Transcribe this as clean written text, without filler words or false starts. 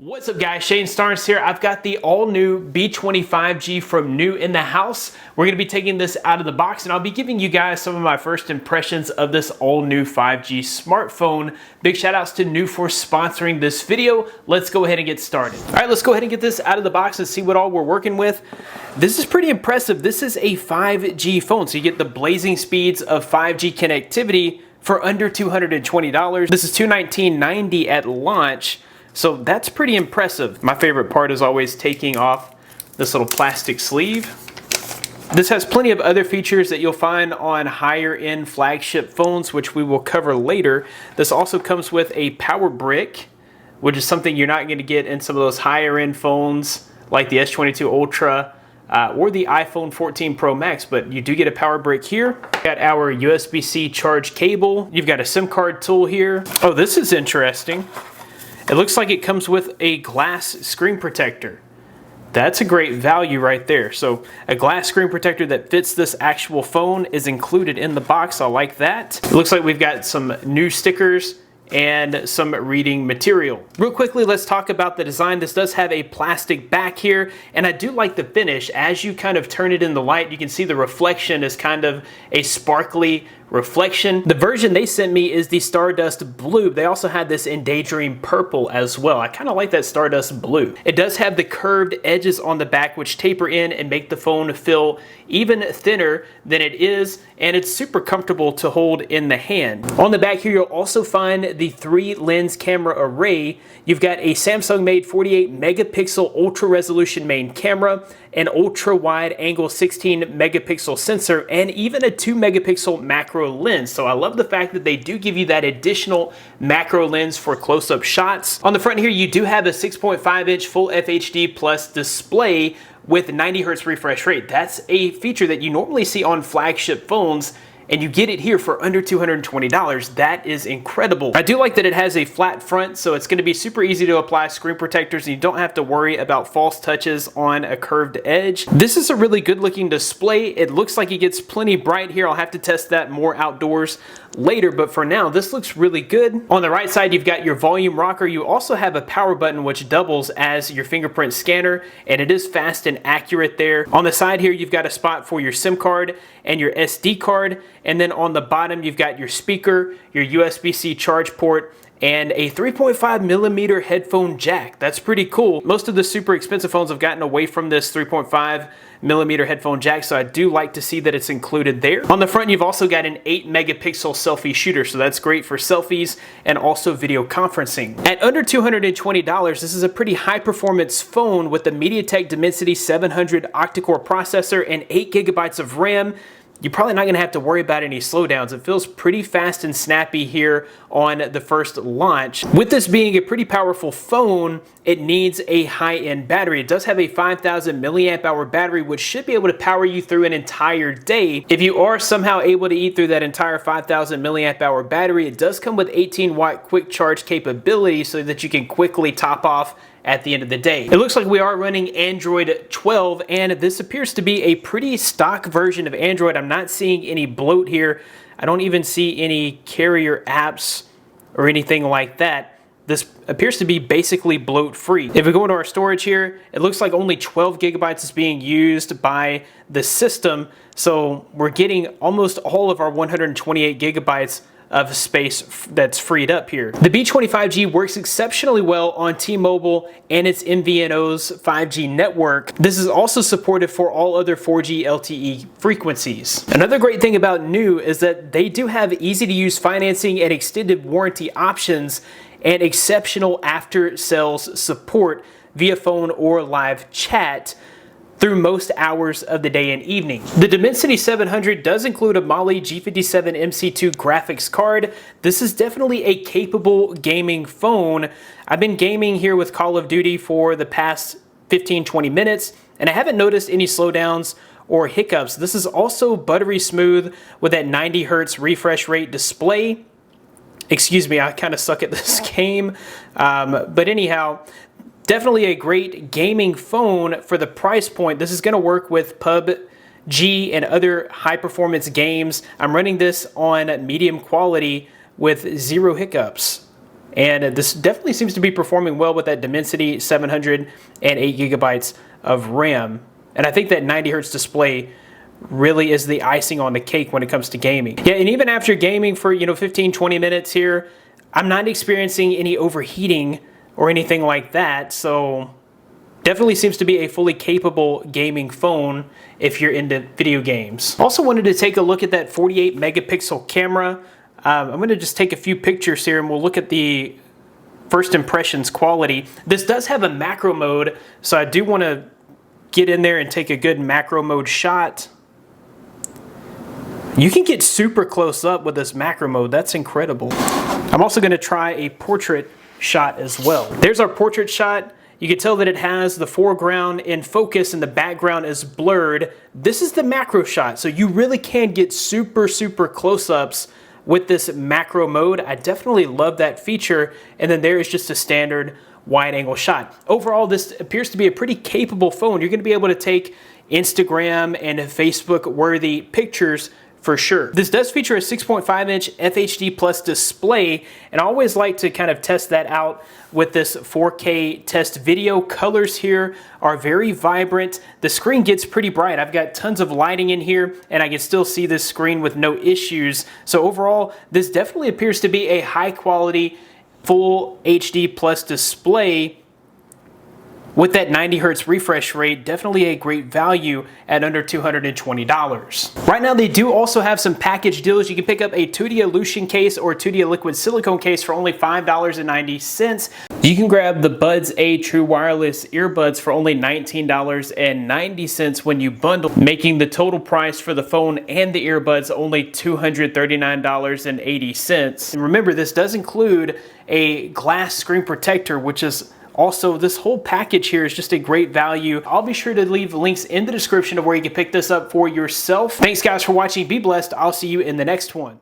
What's up guys, Shane Starnes here. I've got the all new B20 5G from NUU in the house. We're going to be taking this out of the box and I'll be giving you guys some of my first impressions of this all new 5G smartphone. Big shout outs to NUU for sponsoring this video. Let's go ahead and get started. All right, let's go ahead and get this out of the box and see what all we're working with. This is pretty impressive. This is a 5G phone, so you get the blazing speeds of 5G connectivity for under $220. This is $219.90 at launch. So that's pretty impressive. My favorite part is always taking off this little plastic sleeve. This has plenty of other features that you'll find on higher end flagship phones, which we will cover later. This also comes with a power brick, which is something you're not going to get in some of those higher end phones like the S22 Ultra or the iPhone 14 Pro Max, but you do get a power brick here. Got our USB-C charge cable. You've got a SIM card tool here. Oh, this is interesting. It looks like it comes with a glass screen protector. That's a great value right there. So a glass screen protector that fits this actual phone is included in the box. I like that. It looks like we've got some NUU stickers and some reading material. Real quickly, let's talk about the design. This does have a plastic back here, and I do like the finish. As you kind of turn it in the light, you can see the reflection is kind of a sparkly reflection. The version they sent me is the Stardust Blue. They also had this in Daydream Purple as well. I kind of like that Stardust Blue. It does have the curved edges on the back which taper in and make the phone feel even thinner than it is, and it's super comfortable to hold in the hand. On the back here, you'll also find the 3-lens camera array. You've got a Samsung-made 48 megapixel ultra resolution main camera, an ultra wide angle 16 megapixel sensor, and even a 2 megapixel macro lens. So I love the fact that they do give you that additional macro lens for close-up shots. On the front here, you do have a 6.5 inch full FHD plus display with 90 hertz refresh rate. That's a feature that you normally see on flagship phones, and you get it here for under $220. That is incredible. I do like that it has a flat front, so it's going to be super easy to apply screen protectors and you don't have to worry about false touches on a curved edge. This is a really good looking display. It looks like it gets plenty bright here. I'll have to test that more outdoors later, but for now, this looks really good. On the right side, you've got your volume rocker. You also have a power button which doubles as your fingerprint scanner, and it is fast and accurate there. On the side here, you've got a spot for your SIM card and your SD card, and then on the bottom, you've got your speaker, your USB-C charge port, and a 3.5 millimeter headphone jack. That's pretty cool. Most of the super expensive phones have gotten away from this 3.5 millimeter headphone jack, so I do like to see that it's included there. On the front, you've also got an 8 megapixel selfie shooter, so that's great for selfies and also video conferencing. At under $220, this is a pretty high performance phone with the MediaTek Dimensity 700 octa-core processor and 8 gigabytes of RAM. You're probably not going to have to worry about any slowdowns. It feels pretty fast and snappy here on the first launch. With this being a pretty powerful phone, it needs a high-end battery. It does have a 5,000 milliamp hour battery, which should be able to power you through an entire day. If you are somehow able to eat through that entire 5,000 milliamp hour battery, it does come with 18-watt quick charge capability so that you can quickly top off at the end of the day. It looks like we are running Android 12, and this appears to be a pretty stock version of Android. I'm not seeing any bloat here. I don't even see any carrier apps or anything like that. This appears to be basically bloat free. If we go into our storage here, it looks like only 12 gigabytes is being used by the system. So we're getting almost all of our 128 gigabytes of space that's freed up here. The B20 5G works exceptionally well on T-Mobile and its MVNO's 5G network. This is also supported for all other 4G LTE frequencies. Another great thing about NUU is that they do have easy to use financing and extended warranty options and exceptional after sales support via phone or live chat through most hours of the day and evening. The Dimensity 700 does include a Mali G57 MC2 graphics card. This is definitely a capable gaming phone. I've been gaming here with Call of Duty for the past 15-20 minutes, and I haven't noticed any slowdowns or hiccups. This is also buttery smooth with that 90 hertz refresh rate display. Excuse me, I kind of suck at this game. But anyhow, definitely a great gaming phone for the price point. This is going to work with PUBG and other high performance games. I'm running this on medium quality with 0 hiccups. And this definitely seems to be performing well with that Dimensity 708 gigabytes of RAM. And I think that 90 hertz display really is the icing on the cake when it comes to gaming. Yeah, and even after gaming for, 15, 20 minutes here, I'm not experiencing any overheating or anything like that. So definitely seems to be a fully capable gaming phone if you're into video games. Also wanted to take a look at that 48 megapixel camera. I'm going to just take a few pictures here and we'll look at the first impressions quality. This does have a macro mode, so I do want to get in there and take a good macro mode shot. You can get super close up with this macro mode. That's incredible. I'm also going to try a portrait shot as well. There's our portrait shot. You can tell that it has the foreground in focus and the background is blurred. This is the macro shot, so you really can get super close-ups with this macro mode. I definitely love that feature. And then there is just a standard wide angle shot. Overall, this appears to be a pretty capable phone. You're going to be able to take Instagram and Facebook worthy pictures for sure. This does feature a 6.5 inch FHD plus display, and I always like to kind of test that out with this 4K test video. Colors here are very vibrant. The screen gets pretty bright. I've got tons of lighting in here and I can still see this screen with no issues. So overall, this definitely appears to be a high quality full HD plus display with that 90 hertz refresh rate. Definitely a great value at under $220. Right now they do also have some package deals. You can pick up a TUDIA Lucion case or TUDIA liquid silicone case for only $5.90. You can grab the Buds A true wireless earbuds for only $19.90 when you bundle, making the total price for the phone and the earbuds only $239.80. And remember, this does include a glass screen protector, which is also, this whole package here is just a great value. I'll be sure to leave links in the description of where you can pick this up for yourself. Thanks guys for watching. Be blessed. I'll see you in the next one.